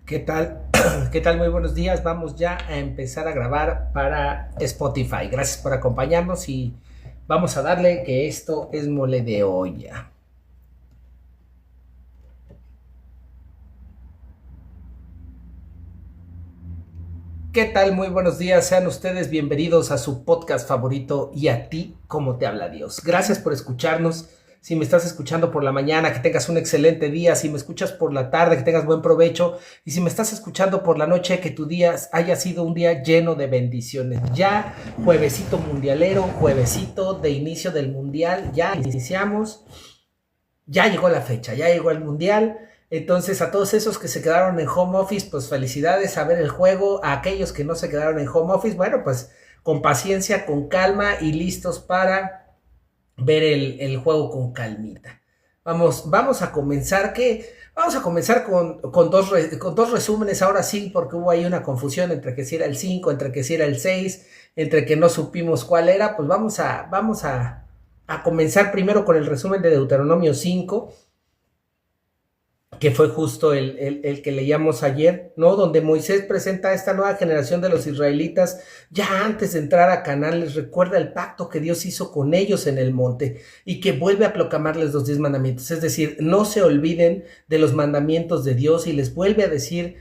¿Qué tal? ¿Qué tal? Muy buenos días. Vamos ya a empezar a grabar para Spotify. Gracias por acompañarnos y vamos a darle que esto es mole de olla. ¿Qué tal? Muy buenos días. Sean ustedes bienvenidos a su podcast favorito y a ti, ¿cómo te habla Dios? Gracias por escucharnos. Si me estás escuchando por la mañana, que tengas un excelente día. Si me escuchas por la tarde, que tengas buen provecho. Y si me estás escuchando por la noche, que tu día haya sido un día lleno de bendiciones. Ya juevesito mundialero, juevesito de inicio del mundial. Ya iniciamos. Ya llegó la fecha, ya llegó el mundial. Entonces, a todos esos que se quedaron en home office, pues felicidades a ver el juego. A aquellos que no se quedaron en home office, bueno, pues con paciencia, con calma y listos para ver el juego con calmita. Vamos a comenzar, vamos a comenzar con dos resúmenes, ahora sí, porque hubo ahí una confusión entre que si era el 5, entre que si era el 6, entre que no supimos cuál era. Pues vamos a comenzar primero con el resumen de Deuteronomio 5, que fue justo el que leíamos ayer, ¿no? Donde Moisés presenta a esta nueva generación de los israelitas, ya antes de entrar a Canaán, les recuerda el pacto que Dios hizo con ellos en el monte y que vuelve a proclamarles los 10 mandamientos. Es decir, no se olviden de los mandamientos de Dios y les vuelve a decir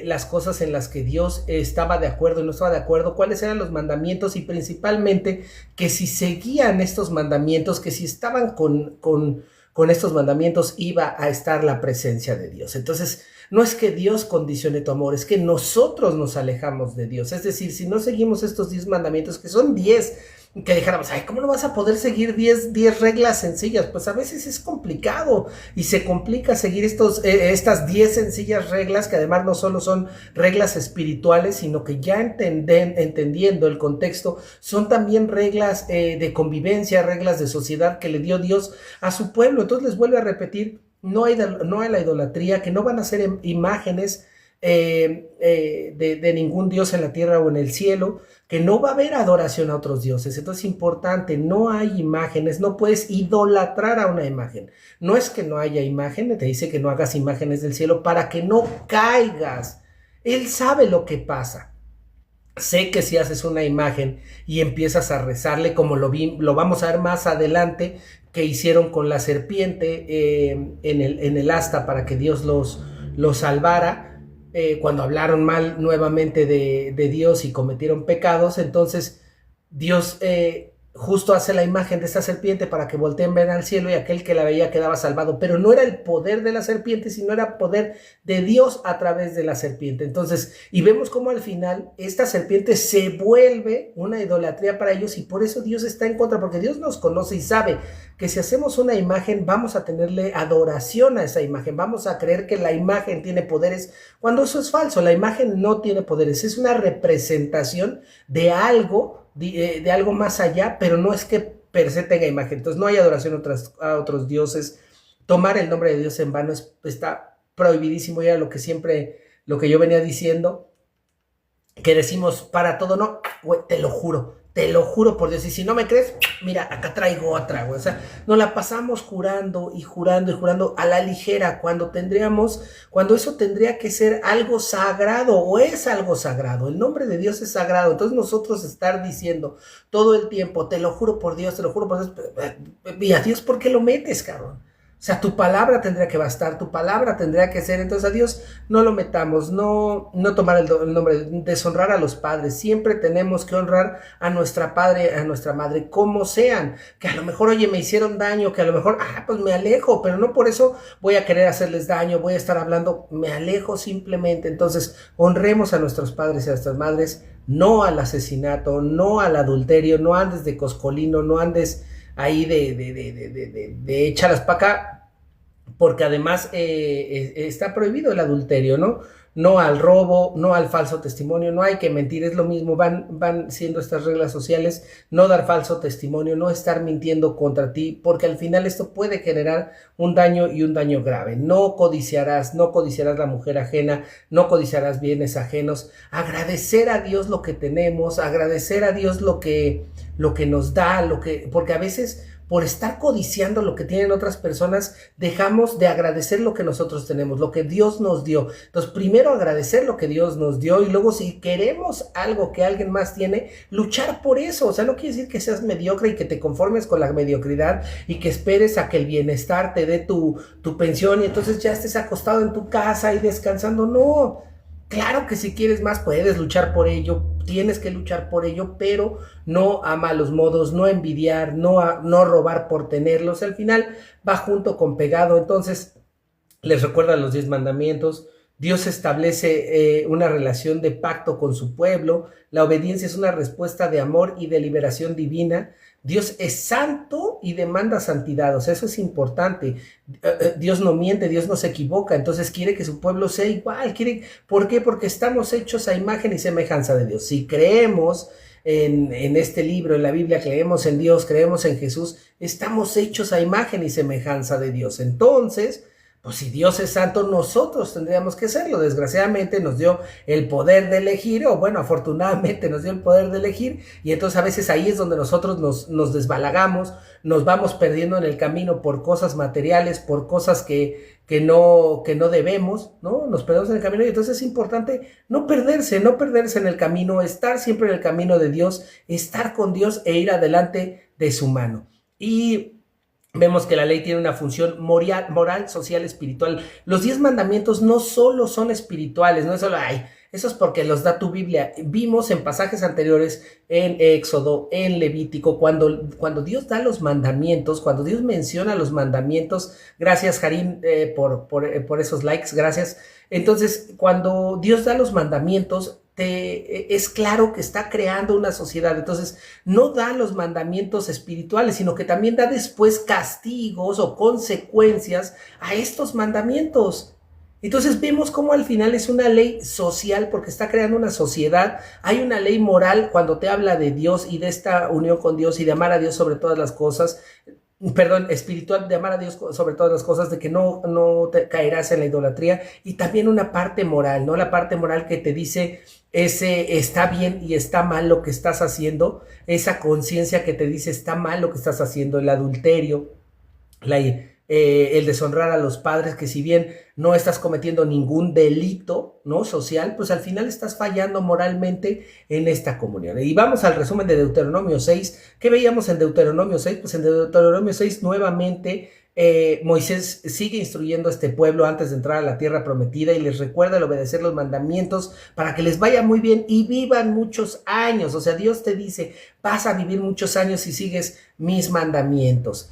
las cosas en las que Dios estaba de acuerdo y no estaba de acuerdo, cuáles eran los mandamientos y principalmente que si seguían estos mandamientos, que si estaban con estos mandamientos iba a estar la presencia de Dios. Entonces, no es que Dios condicione tu amor, es que nosotros nos alejamos de Dios. Es decir, si no seguimos estos 10 mandamientos, que son 10, que dijéramos, ay, ¿cómo no vas a poder seguir 10 reglas sencillas? Pues a veces es complicado y se complica seguir estas 10 sencillas reglas, que además no solo son reglas espirituales, sino que ya entendiendo el contexto, son también reglas de convivencia, reglas de sociedad que le dio Dios a su pueblo. Entonces les vuelve a repetir, no hay la idolatría, que no van a ser imágenes de ningún Dios en la tierra o en el cielo, que no va a haber adoración a otros dioses. Entonces es importante, no hay imágenes, no puedes idolatrar a una imagen. No es que no haya imágenes, te dice que no hagas imágenes del cielo para que no caigas. Él sabe lo que pasa. Sé que si haces una imagen y empiezas a rezarle, como lo vamos a ver más adelante, que hicieron con la serpiente en el asta para que Dios los salvara, cuando hablaron mal nuevamente de Dios y cometieron pecados. Entonces Dios justo hace la imagen de esta serpiente para que volteen ver al cielo y aquel que la veía quedaba salvado, pero no era el poder de la serpiente, sino era poder de Dios a través de la serpiente. Entonces, y vemos cómo al final esta serpiente se vuelve una idolatría para ellos, y por eso Dios está en contra, porque Dios nos conoce y sabe que si hacemos una imagen vamos a tenerle adoración a esa imagen, vamos a creer que la imagen tiene poderes, cuando eso es falso. La imagen no tiene poderes, es una representación de algo más allá, pero no es que per se tenga imagen. Entonces no hay adoración a otros dioses. Tomar el nombre de Dios en vano está prohibidísimo. Y era lo que yo venía diciendo, que decimos para todo, no, güey, te lo juro por Dios. Y si no me crees, mira, acá traigo otra, güey. O sea, nos la pasamos jurando y jurando y jurando a la ligera, cuando eso tendría que ser algo sagrado, o es algo sagrado. El nombre de Dios es sagrado. Entonces nosotros estar diciendo todo el tiempo, te lo juro por Dios, y a Dios, ¿por qué lo metes, cabrón? O sea, tu palabra tendría que bastar, tu palabra tendría que ser. Entonces a Dios no lo metamos, no tomar el nombre, deshonrar a los padres. Siempre tenemos que honrar a nuestra padre, a nuestra madre, como sean. Que a lo mejor, oye, me hicieron daño, que a lo mejor, pues me alejo, pero no por eso voy a querer hacerles daño, voy a estar hablando, me alejo simplemente. Entonces, honremos a nuestros padres y a nuestras madres, no al asesinato, no al adulterio, no andes de coscolino, no andes ahí de échalas para acá, porque además está prohibido el adulterio, ¿no? No al robo, no al falso testimonio, no hay que mentir, es lo mismo, van siendo estas reglas sociales, no dar falso testimonio, no estar mintiendo contra ti, porque al final esto puede generar un daño, y un daño grave. No codiciarás la mujer ajena, no codiciarás bienes ajenos. Agradecer a Dios lo que tenemos, agradecer a Dios lo que nos da, porque a veces por estar codiciando lo que tienen otras personas, dejamos de agradecer lo que nosotros tenemos, lo que Dios nos dio. Entonces, primero agradecer lo que Dios nos dio y luego si queremos algo que alguien más tiene, luchar por eso. O sea, no quiere decir que seas mediocre y que te conformes con la mediocridad y que esperes a que el bienestar te dé tu pensión y entonces ya estés acostado en tu casa y descansando. No, claro que si quieres más puedes luchar por ello, tienes que luchar por ello, pero no a malos modos, no a envidiar, no robar por tenerlos. Al final va junto con pegado. Entonces les recuerda los 10 mandamientos. Dios establece una relación de pacto con su pueblo. La obediencia es una respuesta de amor y de liberación divina. Dios es santo y demanda santidad, o sea, eso es importante. Dios no miente, Dios no se equivoca, entonces quiere que su pueblo sea igual. ¿Por qué? Porque estamos hechos a imagen y semejanza de Dios. Si creemos en este libro, en la Biblia, creemos en Dios, creemos en Jesús, estamos hechos a imagen y semejanza de Dios. Entonces, pues si Dios es santo, nosotros tendríamos que serlo. Desgraciadamente nos dio el poder de elegir, o bueno, afortunadamente nos dio el poder de elegir, y entonces a veces ahí es donde nosotros nos desbalagamos, nos vamos perdiendo en el camino por cosas materiales, por cosas que no debemos, ¿no? Nos perdemos en el camino y entonces es importante no perderse en el camino, estar siempre en el camino de Dios, estar con Dios e ir adelante de su mano. Y vemos que la ley tiene una función moral, social, espiritual. Los 10 mandamientos no solo son espirituales, no es solo, eso es porque los da tu Biblia. Vimos en pasajes anteriores, en Éxodo, en Levítico, cuando Dios da los mandamientos, cuando Dios menciona los mandamientos, gracias Jarín por esos likes, gracias. Entonces, cuando Dios da los mandamientos, es claro que está creando una sociedad. Entonces no da los mandamientos espirituales, sino que también da después castigos o consecuencias a estos mandamientos. Entonces vemos cómo al final es una ley social porque está creando una sociedad. Hay una ley moral cuando te habla de Dios y de esta unión con Dios y de amar a Dios sobre todas las cosas. Espiritual, de amar a Dios sobre todas las cosas, de que no te caerás en la idolatría, y también una parte moral, ¿no? La parte moral que te dice ese está bien y está mal lo que estás haciendo, esa conciencia que te dice está mal lo que estás haciendo, el adulterio, el deshonrar a los padres, que si bien no estás cometiendo ningún delito, ¿no?, social, pues al final estás fallando moralmente en esta comunión. Y vamos al resumen de Deuteronomio 6. ¿Qué veíamos en Deuteronomio 6? Pues en Deuteronomio 6 nuevamente Moisés sigue instruyendo a este pueblo antes de entrar a la tierra prometida y les recuerda el obedecer los mandamientos para que les vaya muy bien y vivan muchos años. O sea, Dios te dice, vas a vivir muchos años si sigues mis mandamientos.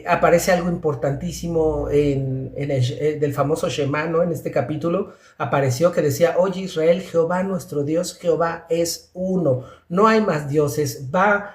Aparece algo importantísimo del famoso Shema, ¿no? En este capítulo apareció que decía, oye Israel, Jehová nuestro Dios, Jehová es uno, no hay más dioses. Va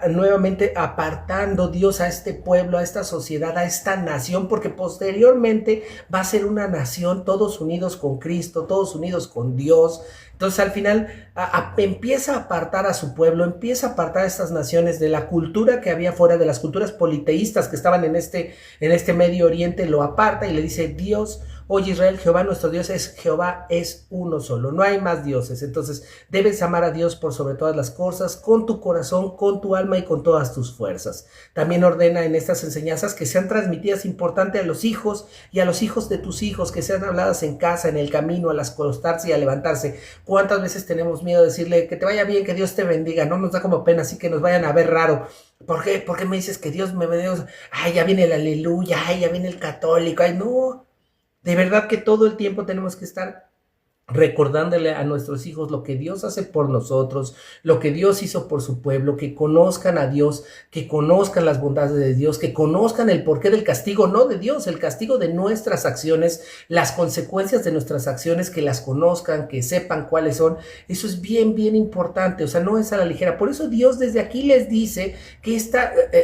nuevamente apartando Dios a este pueblo, a esta sociedad, a esta nación, porque posteriormente va a ser una nación todos unidos con Cristo, todos unidos con Dios. Entonces al final empieza a apartar a su pueblo, empieza a apartar a estas naciones de la cultura que había fuera, de las culturas politeístas que estaban en este Medio Oriente, lo aparta y le dice, Dios, oye Israel, Jehová nuestro Dios Jehová es uno solo, no hay más dioses. Entonces debes amar a Dios por sobre todas las cosas, con tu corazón, con tu alma y con todas tus fuerzas. También ordena en estas enseñanzas que sean transmitidas importante a los hijos y a los hijos de tus hijos, que sean habladas en casa, en el camino, al acostarse y a levantarse. ¿Cuántas veces tenemos miedo de decirle que te vaya bien, que Dios te bendiga? No nos da como pena, así que nos vayan a ver raro. ¿Por qué? ¿Por qué me dices que Dios me bendiga? Ay, ya viene el aleluya, ay, ya viene el católico, ay, no. De verdad que todo el tiempo tenemos que estar recordándole a nuestros hijos lo que Dios hace por nosotros, lo que Dios hizo por su pueblo, que conozcan a Dios, que conozcan las bondades de Dios, que conozcan el porqué del castigo, no de Dios, el castigo de nuestras acciones, las consecuencias de nuestras acciones, que las conozcan, que sepan cuáles son. Eso es bien, bien importante, o sea, no es a la ligera. Por eso Dios desde aquí les dice que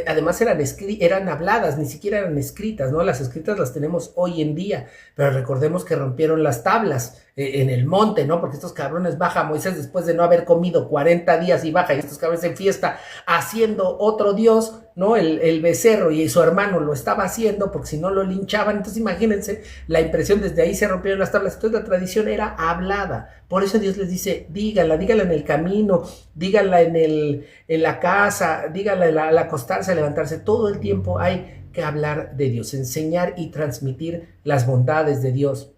además eran habladas, ni siquiera eran escritas, ¿no? Las escritas las tenemos hoy en día, pero recordemos que rompieron las tablas. en el monte, ¿no? Porque estos cabrones baja Moisés después de no haber comido 40 días y baja, y estos cabrones en fiesta haciendo otro dios, ¿no? El becerro, y su hermano lo estaba haciendo porque si no lo linchaban. Entonces imagínense la impresión, desde ahí se rompieron las tablas. Entonces la tradición era hablada. Por eso Dios les dice, díganla en el camino, díganla en la casa, díganla al acostarse, a levantarse. Todo el tiempo hay que hablar de Dios, enseñar y transmitir las bondades de Dios,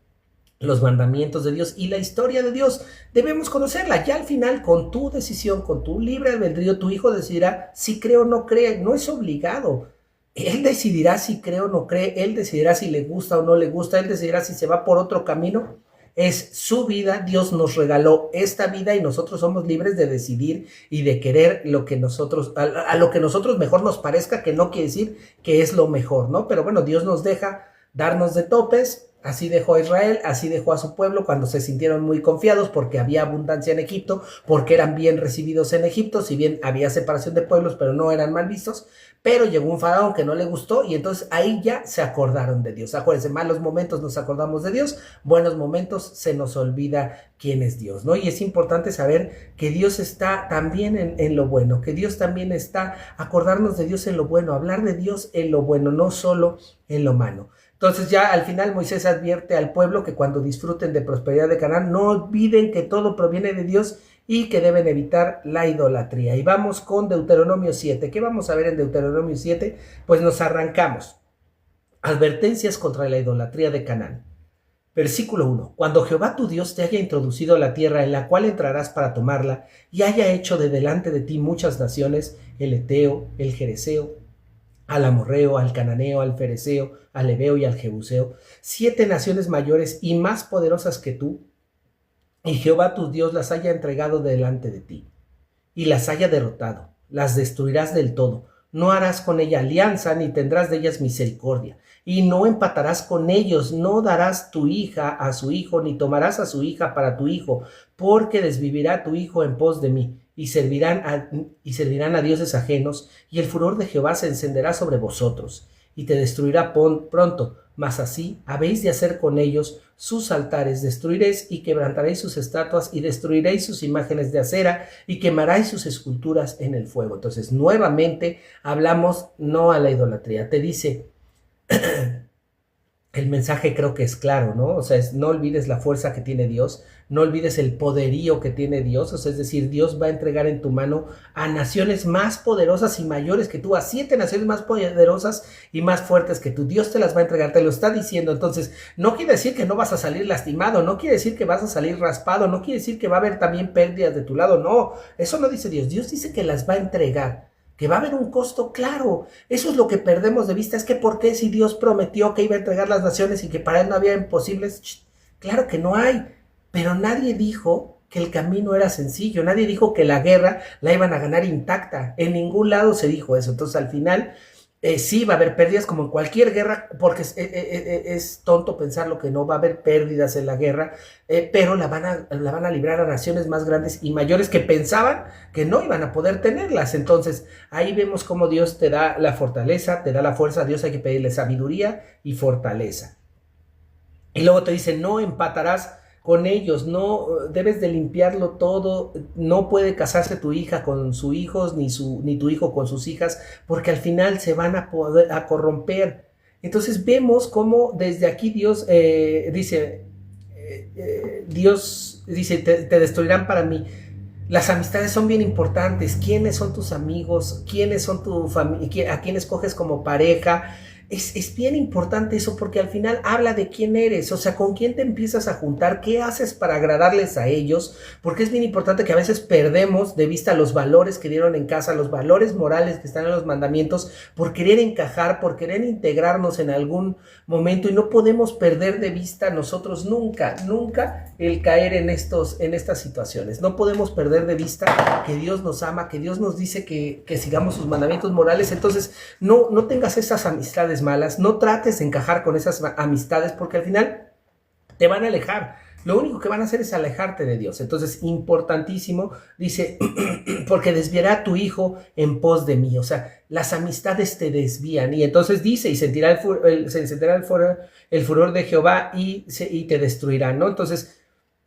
los mandamientos de Dios y la historia de Dios. Debemos conocerla. Ya al final, con tu decisión, con tu libre albedrío, tu hijo decidirá si cree o no cree. No es obligado. Él decidirá si cree o no cree. Él decidirá si le gusta o no le gusta. Él decidirá si se va por otro camino. Es su vida. Dios nos regaló esta vida y nosotros somos libres de decidir y de querer lo que nosotros, a lo que nosotros mejor nos parezca, que no quiere decir que es lo mejor, ¿no? Pero bueno, Dios nos deja darnos de topes. Así dejó a Israel, así dejó a su pueblo cuando se sintieron muy confiados porque había abundancia en Egipto, porque eran bien recibidos en Egipto, si bien había separación de pueblos, pero no eran mal vistos. Pero llegó un faraón que no le gustó y entonces ahí ya se acordaron de Dios. Acuérdense, malos momentos nos acordamos de Dios, buenos momentos se nos olvida quién es Dios, ¿no? Y es importante saber que Dios está también en lo bueno, que Dios también está, acordarnos de Dios en lo bueno, hablar de Dios en lo bueno, no solo en lo malo. Entonces ya al final Moisés advierte al pueblo que cuando disfruten de prosperidad de Canaán, no olviden que todo proviene de Dios y que deben evitar la idolatría. Y vamos con Deuteronomio 7. ¿Qué vamos a ver en Deuteronomio 7? Pues nos arrancamos. Advertencias contra la idolatría de Canaán. Versículo 1. Cuando Jehová tu Dios te haya introducido a la tierra en la cual entrarás para tomarla, y haya hecho de delante de ti muchas naciones, el Eteo, el Jereseo, al amorreo, al cananeo, al fereceo, al heveo y al jebuseo, 7 naciones mayores y más poderosas que tú, y Jehová tu Dios las haya entregado delante de ti, y las haya derrotado, las destruirás del todo. No harás con ella alianza, ni tendrás de ellas misericordia, y no empatarás con ellos, no darás tu hija a su hijo, ni tomarás a su hija para tu hijo, porque desvivirá tu hijo en pos de mí, y servirán a dioses ajenos, y el furor de Jehová se encenderá sobre vosotros, y te destruirá pronto. Mas así habéis de hacer con ellos sus altares, destruiréis y quebrantaréis sus estatuas, y destruiréis sus imágenes de acera, y quemaréis sus esculturas en el fuego. Entonces, nuevamente hablamos no a la idolatría. Te dice, el mensaje creo que es claro, ¿no? O sea, no olvides la fuerza que tiene Dios, no olvides el poderío que tiene Dios, o sea, es decir, Dios va a entregar en tu mano a naciones más poderosas y mayores que tú, a 7 naciones más poderosas y más fuertes que tú. Dios te las va a entregar, te lo está diciendo. Entonces, no quiere decir que no vas a salir lastimado, no quiere decir que vas a salir raspado, no quiere decir que va a haber también pérdidas de tu lado, no, eso no dice Dios. Dios dice que las va a entregar, que va a haber un costo, claro. Eso es lo que perdemos de vista. Es que ¿por qué si Dios prometió que iba a entregar las naciones y que para él no había imposibles? Claro que no hay, pero nadie dijo que el camino era sencillo, nadie dijo que la guerra la iban a ganar intacta, en ningún lado se dijo eso. Entonces al final sí va a haber pérdidas como en cualquier guerra, porque es tonto pensar lo que no va a haber pérdidas en la guerra, pero la van a librar a naciones más grandes y mayores que pensaban que no iban a poder tenerlas. Entonces ahí vemos cómo Dios te da la fortaleza, te da la fuerza. A Dios hay que pedirle sabiduría y fortaleza. Y luego te dice, no empatarás con ellos, no debes de limpiarlo todo, no puede casarse tu hija con sus hijos, ni tu hijo con sus hijas, porque al final se van a corromper. Entonces vemos cómo desde aquí Dios dice, te destruirán para mí. Las amistades son bien importantes. ¿Quiénes son tus amigos? ¿Quiénes son tu familia? ¿A quién escoges como pareja? Es bien importante eso, porque al final habla de quién eres, o sea, con quién te empiezas a juntar, qué haces para agradarles a ellos, porque es bien importante que a veces perdemos de vista los valores que dieron en casa, los valores morales que están en los mandamientos, por querer encajar, por querer integrarnos en algún momento, y no podemos perder de vista nosotros nunca el caer en estas situaciones. No podemos perder de vista que Dios nos ama, que Dios nos dice que sigamos sus mandamientos morales. Entonces no tengas esas amistades malas, no trates de encajar con esas amistades, porque al final te van a alejar. Lo único que van a hacer es alejarte de Dios. Entonces, importantísimo, dice, porque desviará a tu hijo en pos de mí. O sea, las amistades te desvían. Y entonces dice, y se encenderá el furor de Jehová y te destruirá, ¿no? Entonces,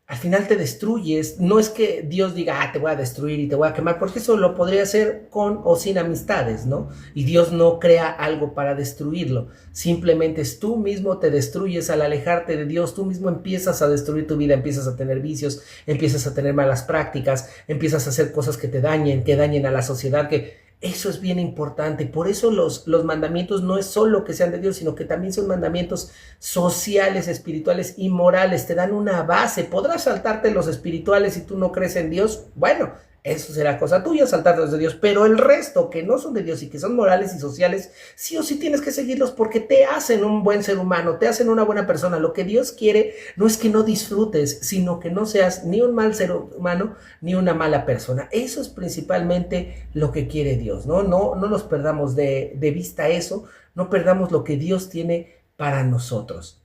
al final te destruyes. No es que Dios diga, te voy a destruir y te voy a quemar, porque eso lo podría hacer con o sin amistades, ¿no? Y Dios no crea algo para destruirlo. Simplemente es tú mismo te destruyes al alejarte de Dios. Tú mismo empiezas a destruir tu vida, empiezas a tener vicios, empiezas a tener malas prácticas, empiezas a hacer cosas que dañen a la sociedad, que eso es bien importante. Por eso los mandamientos no es solo que sean de Dios, sino que también son mandamientos sociales, espirituales y morales. Te dan una base. Podrás saltarte los espirituales si tú no crees en Dios. Bueno, eso será cosa tuya, saltarte los de Dios. Pero el resto que no son de Dios y que son morales y sociales, sí o sí tienes que seguirlos, porque te hacen un buen ser humano, te hacen una buena persona. Lo que Dios quiere no es que no disfrutes, sino que no seas ni un mal ser humano ni una mala persona. Eso es principalmente lo que quiere Dios, ¿no? No nos perdamos de vista eso, no perdamos lo que Dios tiene para nosotros.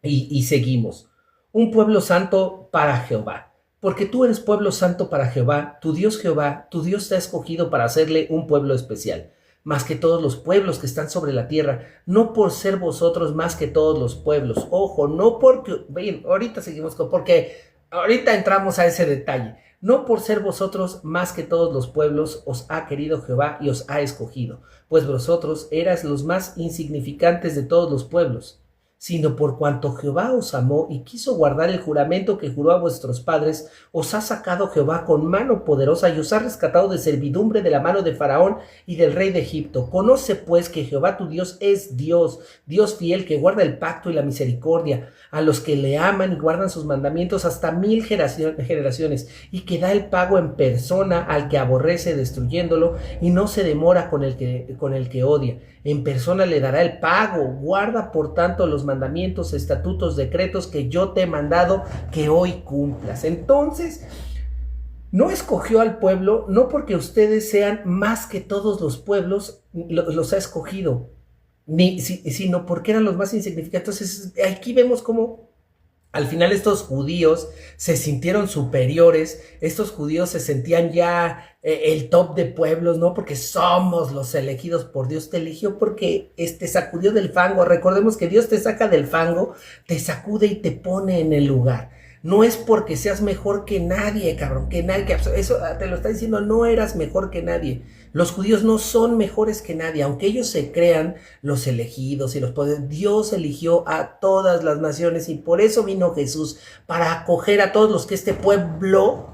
Y seguimos. Un pueblo santo para Jehová. Porque tú eres pueblo santo para Jehová, tu Dios te ha escogido para hacerle un pueblo especial, más que todos los pueblos que están sobre la tierra, no por ser vosotros más que todos los pueblos. Ojo, no porque, bien, ahorita seguimos porque ahorita entramos a ese detalle. No por ser vosotros más que todos los pueblos os ha querido Jehová y os ha escogido, pues vosotros eras los más insignificantes de todos los pueblos, sino por cuanto Jehová os amó y quiso guardar el juramento que juró a vuestros padres, os ha sacado Jehová con mano poderosa y os ha rescatado de servidumbre de la mano de Faraón y del rey de Egipto. Conoce pues que Jehová tu Dios es Dios, Dios fiel, que guarda el pacto y la misericordia a los que le aman y guardan sus mandamientos hasta 1000 generaciones, y que da el pago en persona al que aborrece destruyéndolo, y no se demora con el que odia. En persona le dará el pago. Guarda por tanto los mandamientos, estatutos, decretos que yo te he mandado que hoy cumplas. Entonces, no escogió al pueblo, no porque ustedes sean más que todos los pueblos, los ha escogido, sino porque eran los más insignificantes. Entonces, aquí vemos cómo al final estos judíos se sintieron superiores, estos judíos se sentían ya el top de pueblos, ¿no? Porque somos los elegidos por Dios. Te eligió porque te sacudió del fango. Recordemos que Dios te saca del fango, te sacude y te pone en el lugar. No es porque seas mejor que nadie, cabrón, que nadie, eso te lo está diciendo, no eras mejor que nadie. Los judíos no son mejores que nadie, aunque ellos se crean los elegidos y los poderes. Dios eligió a todas las naciones y por eso vino Jesús, para acoger a todos los que este pueblo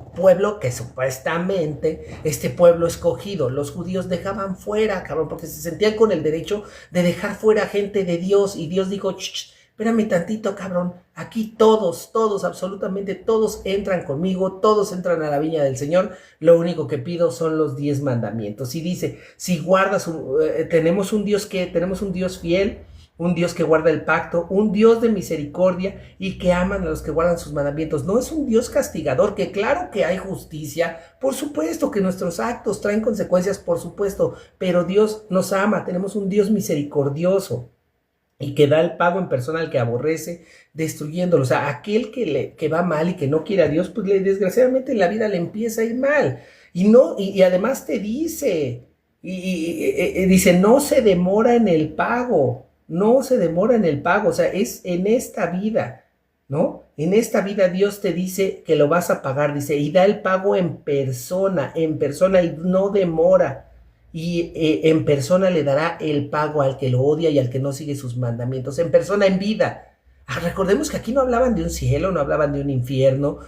que supuestamente este pueblo escogido, los judíos dejaban fuera, cabrón, porque se sentían con el derecho de dejar fuera gente de Dios, y Dios dijo, espérame tantito, cabrón, aquí todos, absolutamente todos entran conmigo, todos entran a la viña del Señor. Lo único que pido son los 10 mandamientos. Y dice, si guardas, tenemos un Dios fiel, un Dios que guarda el pacto, un Dios de misericordia y que aman a los que guardan sus mandamientos. No es un Dios castigador, que claro que hay justicia, por supuesto que nuestros actos traen consecuencias, por supuesto, pero Dios nos ama. Tenemos un Dios misericordioso y que da el pago en persona al que aborrece, destruyéndolo. O sea, aquel que va mal y que no quiere a Dios, pues desgraciadamente en la vida le empieza a ir mal. Y además te dice, dice, no se demora en el pago, o sea, es en esta vida, ¿no? En esta vida Dios te dice que lo vas a pagar, dice, y da el pago en persona, y no demora. Y en persona le dará el pago al que lo odia y al que no sigue sus mandamientos, en persona, en vida. Recordemos que aquí no hablaban de un cielo, no hablaban de un infierno,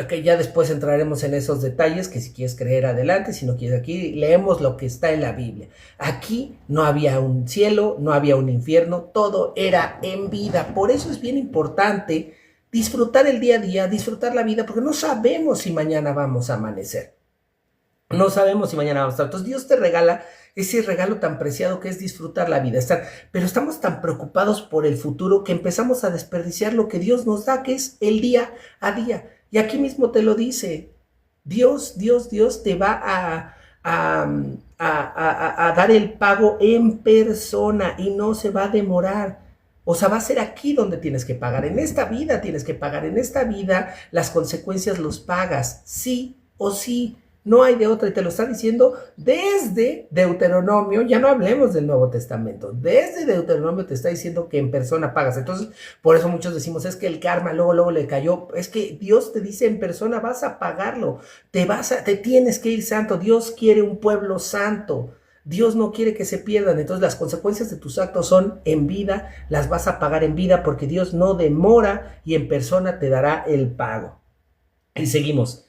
que ya después entraremos en esos detalles, que si quieres creer adelante, si no quieres, aquí leemos lo que está en la Biblia. Aquí no había un cielo, no había un infierno, todo era en vida. Por eso es bien importante disfrutar el día a día, disfrutar la vida, porque no sabemos si mañana vamos a amanecer. No sabemos si mañana vamos a estar. Entonces Dios te regala ese regalo tan preciado que es disfrutar la vida. Pero estamos tan preocupados por el futuro que empezamos a desperdiciar lo que Dios nos da, que es el día a día. Y aquí mismo te lo dice. Dios te va a dar el pago en persona y no se va a demorar. O sea, va a ser aquí donde tienes que pagar. En esta vida tienes que pagar. En esta vida las consecuencias los pagas, sí o sí. no hay de otra, y te lo está diciendo desde Deuteronomio, ya no hablemos del Nuevo Testamento, desde Deuteronomio te está diciendo que en persona pagas. Entonces, por eso muchos decimos, es que el karma luego le cayó, es que Dios te dice en persona, vas a pagarlo, te tienes que ir santo, Dios quiere un pueblo santo. Dios no quiere que se pierdan, entonces las consecuencias de tus actos son en vida, las vas a pagar en vida porque Dios no demora y en persona te dará el pago. Y seguimos,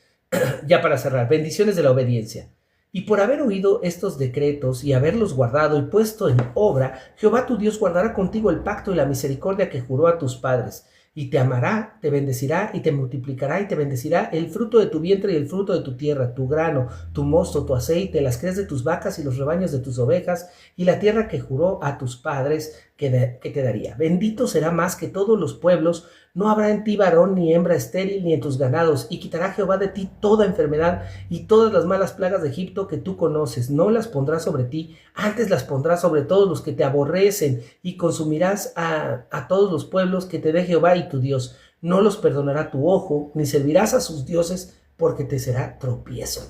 ya para cerrar, bendiciones de la obediencia. Y por haber oído estos decretos y haberlos guardado y puesto en obra, Jehová tu Dios guardará contigo el pacto y la misericordia que juró a tus padres. Y te amará, te bendecirá y te multiplicará y te bendecirá el fruto de tu vientre y el fruto de tu tierra, tu grano, tu mosto, tu aceite, las crías de tus vacas y los rebaños de tus ovejas, y la tierra que juró a tus padres que te daría. Bendito será más que todos los pueblos, no habrá en ti varón ni hembra estéril ni en tus ganados, y quitará Jehová de ti toda enfermedad y todas las malas plagas de Egipto que tú conoces, no las pondrá sobre ti, antes las pondrá sobre todos los que te aborrecen, y consumirás a todos los pueblos que te dé Jehová y tu Dios. No los perdonará tu ojo, ni servirás a sus dioses, porque te será tropiezo.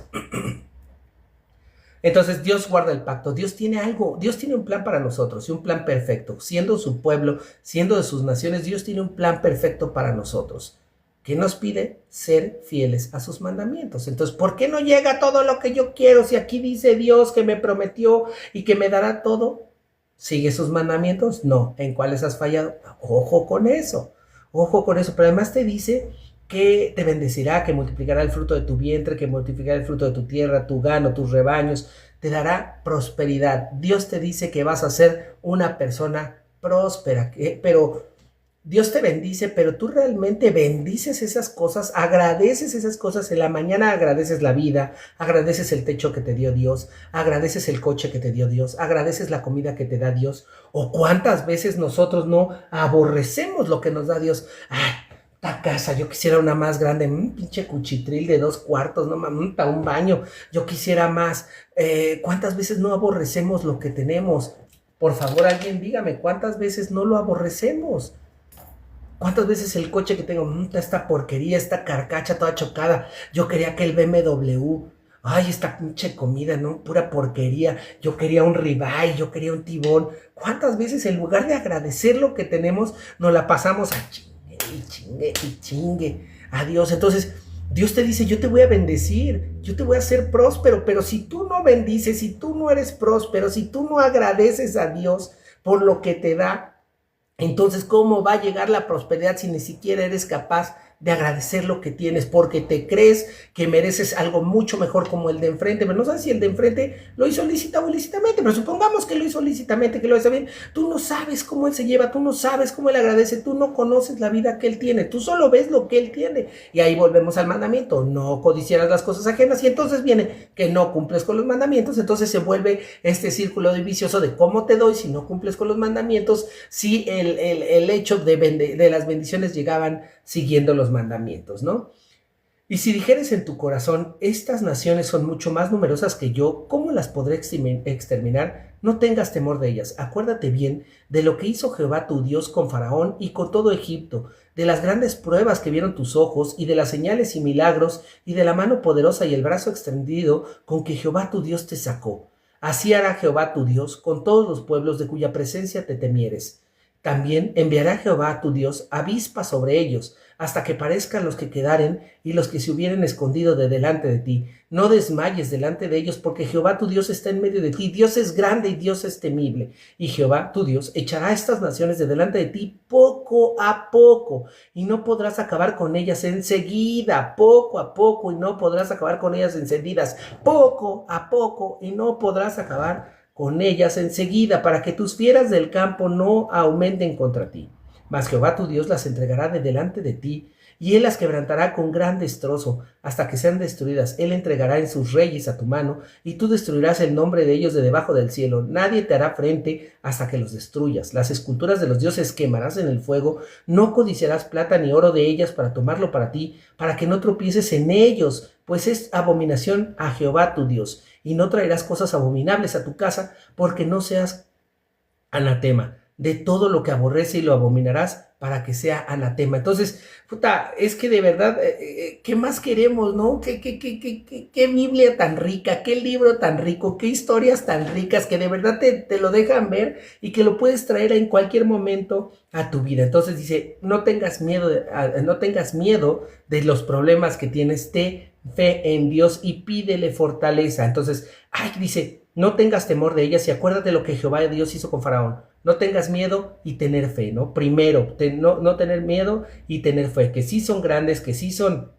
Entonces Dios guarda el pacto, Dios tiene algo, Dios tiene un plan para nosotros y un plan perfecto. Siendo su pueblo, siendo de sus naciones, Dios tiene un plan perfecto para nosotros. ¿Qué nos pide? Ser fieles a sus mandamientos. Entonces, ¿por qué no llega todo lo que yo quiero si aquí dice Dios que me prometió y que me dará todo? ¿Sigue sus mandamientos? No. ¿En cuáles has fallado? Ojo con eso, pero además te dice que te bendecirá, que multiplicará el fruto de tu vientre, que multiplicará el fruto de tu tierra, tu gano, tus rebaños, te dará prosperidad. Dios te dice que vas a ser una persona próspera, pero Dios te bendice, pero tú realmente bendices esas cosas, agradeces esas cosas. En la mañana agradeces la vida, agradeces el techo que te dio Dios, agradeces el coche que te dio Dios, agradeces la comida que te da Dios. ¿O cuántas veces nosotros no aborrecemos lo que nos da Dios? ¡Ay! La casa, yo quisiera una más grande, pinche cuchitril de 2 cuartos, no mames, para un baño, yo quisiera más. ¿Cuántas veces no aborrecemos lo que tenemos? Por favor, alguien dígame, ¿cuántas veces no lo aborrecemos? ¿Cuántas veces el coche que tengo, esta porquería, esta carcacha toda chocada, yo quería que el BMW, ay, esta pinche comida, ¿no? Pura porquería, yo quería un ribeye, yo quería un tibón. ¿Cuántas veces en lugar de agradecer lo que tenemos, nos la pasamos a chingue a Dios? Entonces Dios te dice, yo te voy a bendecir, yo te voy a hacer próspero, pero si tú no bendices, si tú no eres próspero, si tú no agradeces a Dios por lo que te da, entonces ¿cómo va a llegar la prosperidad si ni siquiera eres capaz de agradecer lo que tienes? Porque te crees que mereces algo mucho mejor como el de enfrente, pero no sabes si el de enfrente lo hizo lícita o ilícitamente, pero supongamos que lo hizo lícitamente, que lo hizo bien. Tú no sabes cómo él se lleva, tú no sabes cómo él agradece, tú no conoces la vida que él tiene, tú solo ves lo que él tiene. Y ahí volvemos al mandamiento, no codiciarás las cosas ajenas, y entonces viene que no cumples con los mandamientos. Entonces se vuelve este círculo vicioso de cómo te doy si no cumples con los mandamientos, si el hecho de las bendiciones llegaban siguiendo los mandamientos, ¿no? Y si dijeres en tu corazón, estas naciones son mucho más numerosas que yo, ¿cómo las podré exterminar? No tengas temor de ellas. Acuérdate bien de lo que hizo Jehová tu Dios con Faraón y con todo Egipto, de las grandes pruebas que vieron tus ojos y de las señales y milagros y de la mano poderosa y el brazo extendido con que Jehová tu Dios te sacó. Así hará Jehová tu Dios con todos los pueblos de cuya presencia te temieres. También enviará Jehová tu Dios avispas sobre ellos, hasta que parezcan los que quedaren y los que se hubieren escondido de delante de ti. No desmayes delante de ellos, porque Jehová tu Dios está en medio de ti. Dios es grande y Dios es temible. Y Jehová tu Dios echará estas naciones de delante de ti poco a poco, y no podrás acabar con ellas enseguida. Poco a poco, y no podrás acabar con ellas encendidas. Poco a poco, y no podrás acabar con ellas enseguida, para que tus fieras del campo no aumenten contra ti. Mas Jehová tu Dios las entregará de delante de ti, y él las quebrantará con gran destrozo, hasta que sean destruidas. Él entregará en sus reyes a tu mano, y tú destruirás el nombre de ellos de debajo del cielo. Nadie te hará frente hasta que los destruyas. Las esculturas de los dioses quemarás en el fuego. No codiciarás plata ni oro de ellas para tomarlo para ti, para que no tropieces en ellos, pues es abominación a Jehová tu Dios. Y no traerás cosas abominables a tu casa, porque no seas anatema. de todo lo que aborrece y lo abominarás para que sea anatema. Entonces, puta, es que de verdad, ¿qué más queremos, no? ¿Qué Biblia tan rica, qué libro tan rico, qué historias tan ricas que de verdad te lo dejan ver y que lo puedes traer en cualquier momento a tu vida. Entonces dice, no tengas miedo de los problemas que tienes, ten fe en Dios y pídele fortaleza. Entonces, dice, no tengas temor de ellas y acuérdate lo que Jehová Dios hizo con Faraón. No tengas miedo y tener fe, ¿no? Primero, no tener miedo y tener fe, que sí son grandes, que sí son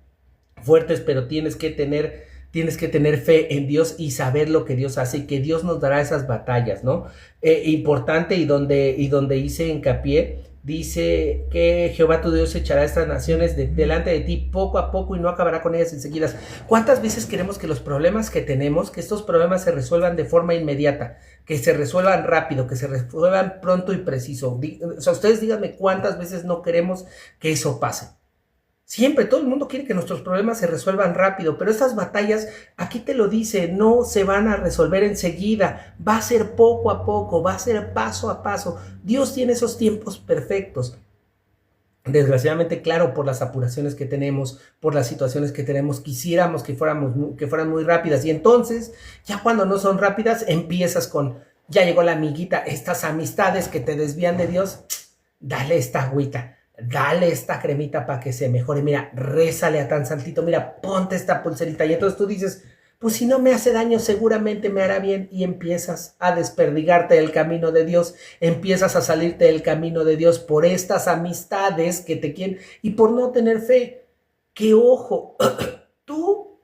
fuertes, pero tienes que tener fe en Dios y saber lo que Dios hace y que Dios nos dará esas batallas, ¿no? Importante y donde hice hincapié, dice que Jehová tu Dios echará estas naciones delante de ti poco a poco y no acabará con ellas enseguida. ¿Cuántas veces queremos que los problemas que tenemos, que estos problemas se resuelvan de forma inmediata, que se resuelvan rápido, que se resuelvan pronto y preciso? O sea, ustedes díganme cuántas veces no queremos que eso pase. Siempre, todo el mundo quiere que nuestros problemas se resuelvan rápido, pero estas batallas, aquí te lo dice, no se van a resolver enseguida, va a ser poco a poco, va a ser paso a paso. Dios tiene esos tiempos perfectos. Desgraciadamente, claro, por las apuraciones que tenemos, por las situaciones que tenemos, quisiéramos que fueran muy rápidas. Y entonces, ya cuando no son rápidas, empiezas con, ya llegó la amiguita, estas amistades que te desvían de Dios, dale esta agüita. Dale esta cremita para que se mejore, mira, rézale a tan santito, mira, ponte esta pulserita. Y entonces tú dices, pues si no me hace daño, seguramente me hará bien. Y empiezas a desperdigarte del camino de Dios, empiezas a salirte del camino de Dios por estas amistades que te quieren y por no tener fe. Que ojo, tu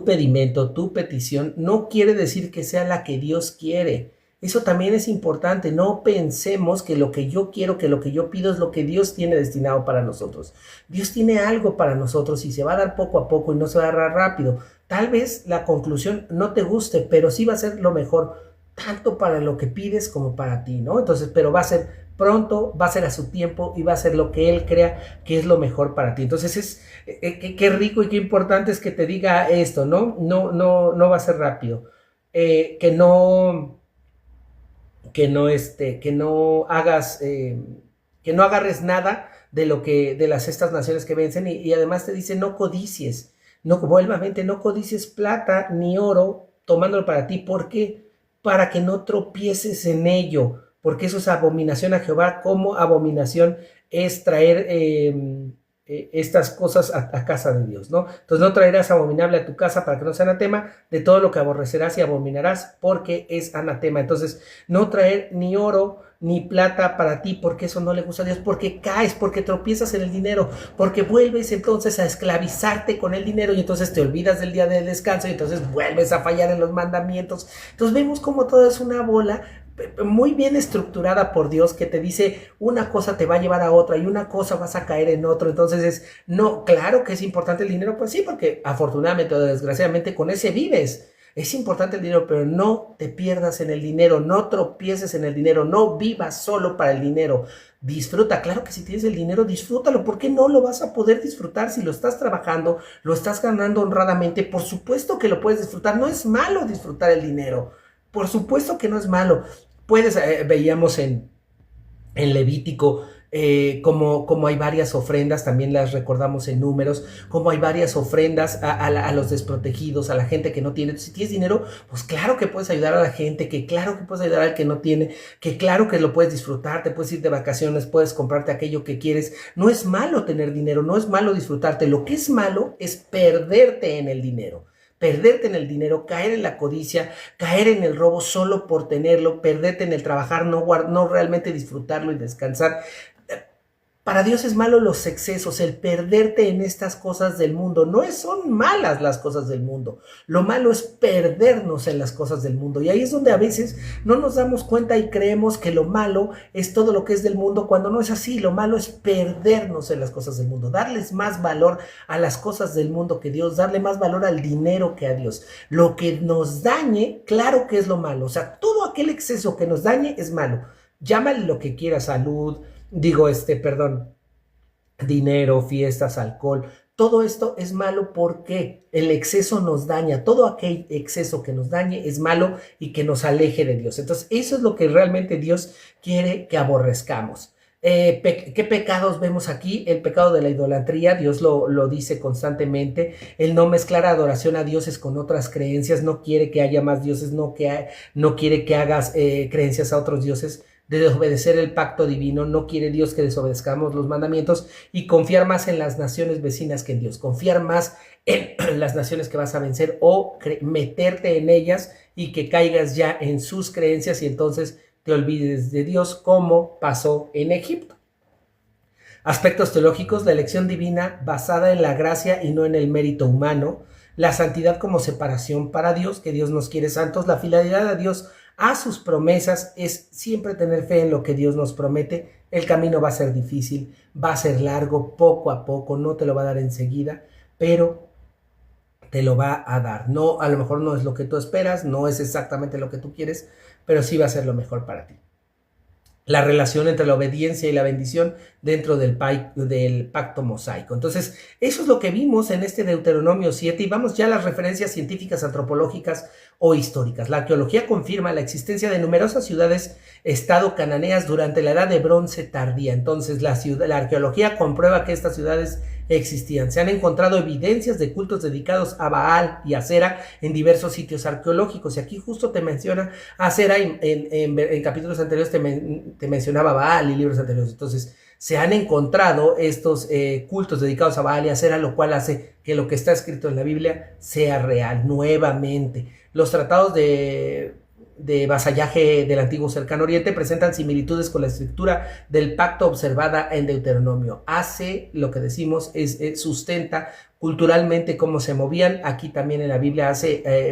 pedimento, tu petición no quiere decir que sea la que Dios quiere. Eso también es importante. No pensemos que lo que yo quiero, que lo que yo pido es lo que Dios tiene destinado para nosotros. Dios tiene algo para nosotros y se va a dar poco a poco y no se va a dar rápido. Tal vez la conclusión no te guste, pero sí va a ser lo mejor, tanto para lo que pides como para ti, ¿no? Entonces, pero va a ser pronto, va a ser a su tiempo y va a ser lo que Él crea que es lo mejor para ti. Entonces, qué rico y qué importante es que te diga esto, ¿no? No va a ser rápido. Que no hagas, que no agarres nada de estas naciones que vencen y además te dice no codicies, no codicies plata ni oro tomándolo para ti. ¿Por qué? Para que no tropieces en ello, porque eso es abominación a Jehová, como abominación es traer estas cosas a casa de Dios, ¿no? Entonces no traerás abominable a tu casa para que no sea anatema, de todo lo que aborrecerás y abominarás, porque es anatema. Entonces no traer ni oro ni plata para ti, porque eso no le gusta a Dios, porque caes, porque tropiezas en el dinero, porque vuelves entonces a esclavizarte con el dinero y entonces te olvidas del día del descanso y entonces vuelves a fallar en los mandamientos. Entonces vemos como todo es una bola muy bien estructurada por Dios, que te dice una cosa te va a llevar a otra y una cosa vas a caer en otro. Entonces no, claro que es importante el dinero, pues sí, porque afortunadamente o desgraciadamente con ese vives. Es importante el dinero, pero no te pierdas en el dinero, no tropieces en el dinero, no vivas solo para el dinero. Disfruta, claro que si tienes el dinero, disfrútalo. ¿Por qué no lo vas a poder disfrutar si lo estás trabajando, lo estás ganando honradamente? Por supuesto que lo puedes disfrutar, no es malo disfrutar el dinero. Por supuesto que no es malo. Veíamos en Levítico como hay varias ofrendas, también las recordamos en Números, como hay varias ofrendas a los desprotegidos, a la gente que no tiene. Si tienes dinero, pues claro que puedes ayudar a la gente, que claro que puedes ayudar al que no tiene, que claro que lo puedes disfrutar, te puedes ir de vacaciones, puedes comprarte aquello que quieres. No es malo tener dinero, no es malo disfrutarte. Lo que es malo es perderte en el dinero. Perderte en el dinero, caer en la codicia, caer en el robo solo por tenerlo, perderte en el trabajar, no realmente disfrutarlo y descansar. Para Dios es malo los excesos, el perderte en estas cosas del mundo. No son malas las cosas del mundo. Lo malo es perdernos en las cosas del mundo. Y ahí es donde a veces no nos damos cuenta y creemos que lo malo es todo lo que es del mundo, cuando no es así. Lo malo es perdernos en las cosas del mundo, darles más valor a las cosas del mundo que Dios, darle más valor al dinero que a Dios. Lo que nos dañe, claro que es lo malo. O sea, todo aquel exceso que nos dañe es malo. Llámale lo que quieras, salud, dinero, fiestas, alcohol, Todo esto es malo porque el exceso nos daña. Todo aquel exceso que nos dañe es malo y que nos aleje de Dios. Entonces, eso es lo que realmente Dios quiere que aborrezcamos. ¿Qué pecados vemos aquí? El pecado de la idolatría, Dios lo dice constantemente. El no mezclar adoración a dioses con otras creencias. No quiere que haya más dioses, no quiere que hagas creencias a otros dioses. De desobedecer el pacto divino, no quiere Dios que desobedezcamos los mandamientos y confiar más en las naciones vecinas que en Dios, confiar más en las naciones que vas a vencer o meterte en ellas y que caigas ya en sus creencias y entonces te olvides de Dios, como pasó en Egipto. Aspectos teológicos: la elección divina basada en la gracia y no en el mérito humano, la santidad como separación para Dios, que Dios nos quiere santos, la fidelidad a Dios, a sus promesas, es siempre tener fe en lo que Dios nos promete. El camino va a ser difícil, va a ser largo, poco a poco, no te lo va a dar enseguida, pero te lo va a dar. No, a lo mejor no es lo que tú esperas, no es exactamente lo que tú quieres, pero sí va a ser lo mejor para ti. La relación entre la obediencia y la bendición dentro del pacto mosaico. Entonces, eso es lo que vimos en este Deuteronomio 7 y vamos ya a las referencias científicas, antropológicas o históricas. La arqueología confirma la existencia de numerosas ciudades-estado cananeas durante la Edad de Bronce tardía. Entonces, la arqueología comprueba que estas ciudades existían. Se han encontrado evidencias de cultos dedicados a Baal y a Acera en diversos sitios arqueológicos. Y aquí justo te menciona a Acera, en capítulos anteriores te mencionaba Baal y libros anteriores. Entonces, se han encontrado estos cultos dedicados a Baal y a Acera, lo cual hace que lo que está escrito en la Biblia sea real. Nuevamente, los tratados de vasallaje del antiguo cercano oriente presentan similitudes con la estructura del pacto observada en Deuteronomio. Hace lo que decimos, sustenta culturalmente cómo se movían. Aquí también en la Biblia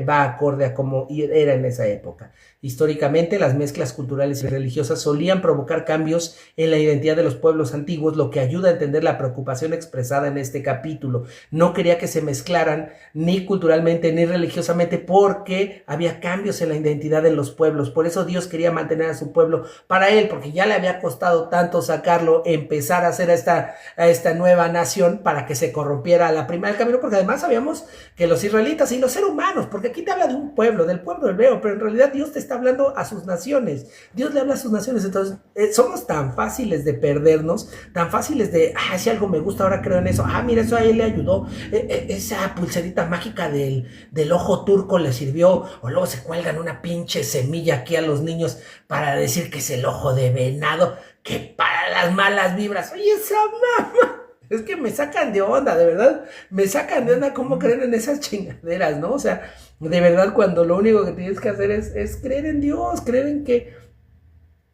va acorde a cómo era en esa época. Históricamente, las mezclas culturales y religiosas solían provocar cambios en la identidad de los pueblos antiguos, lo que ayuda a entender la preocupación expresada en este capítulo. No quería que se mezclaran ni culturalmente ni religiosamente porque había cambios en la identidad de los pueblos. Por eso Dios quería mantener a su pueblo para él, porque ya le había costado tanto sacarlo, empezar a hacer a esta nueva nación para que se corrompiera la primera del camino, porque además sabíamos que los israelitas y los seres humanos, porque aquí te habla de un pueblo, del pueblo hebreo, pero en realidad Dios te está hablando a sus naciones. Dios le habla a sus naciones. Entonces, somos tan fáciles de perdernos, tan fáciles de, si algo me gusta, ahora creo en eso. Mira, eso a él le ayudó. Esa pulserita mágica del ojo turco le sirvió. O luego se cuelgan una pinche semilla aquí a los niños para decir que es el ojo de venado, que para las malas vibras. Oye, esa mamá. Es que me sacan de onda, de verdad, me sacan de onda cómo creen en esas chingaderas, ¿no? O sea, de verdad, cuando lo único que tienes que hacer es creer en Dios, creer en que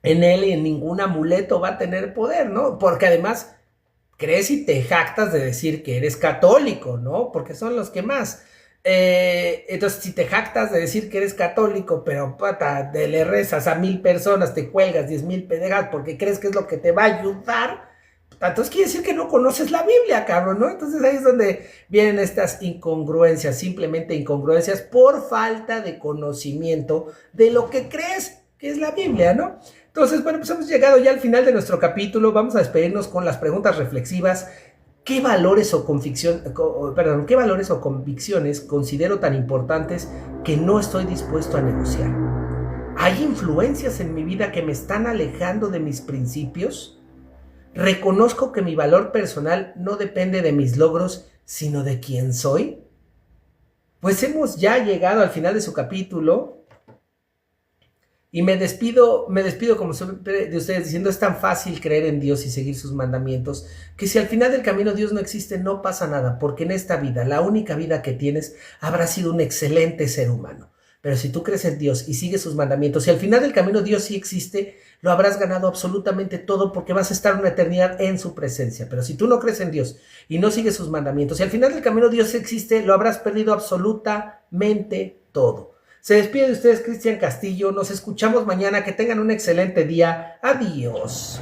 en Él y en ningún amuleto va a tener poder, ¿no? Porque además crees y te jactas de decir que eres católico, ¿no? Porque son los que más. Entonces, si te jactas de decir que eres católico, pero le rezas a 1,000 personas, te cuelgas 10,000 pendejas porque crees que es lo que te va a ayudar, entonces quiere decir que no conoces la Biblia, cabrón, ¿no? Entonces ahí es donde vienen estas incongruencias, simplemente incongruencias por falta de conocimiento de lo que crees que es la Biblia, ¿no? Entonces, bueno, pues hemos llegado ya al final de nuestro capítulo. Vamos a despedirnos con las preguntas reflexivas. ¿Qué valores o convicciones considero tan importantes que no estoy dispuesto a negociar? ¿Hay influencias en mi vida que me están alejando de mis principios? ¿Reconozco que mi valor personal no depende de mis logros, sino de quién soy? Pues hemos ya llegado al final de su capítulo y me despido como siempre de ustedes diciendo: es tan fácil creer en Dios y seguir sus mandamientos que si al final del camino Dios no existe, no pasa nada, porque en esta vida, la única vida que tienes, habrás sido un excelente ser humano. Pero si tú crees en Dios y sigues sus mandamientos y al final del camino Dios sí existe, lo habrás ganado absolutamente todo, porque vas a estar una eternidad en su presencia. Pero si tú no crees en Dios y no sigues sus mandamientos y al final del camino Dios existe, lo habrás perdido absolutamente todo. Se despide de ustedes Cristian Castillo. Nos escuchamos mañana. Que tengan un excelente día. Adiós.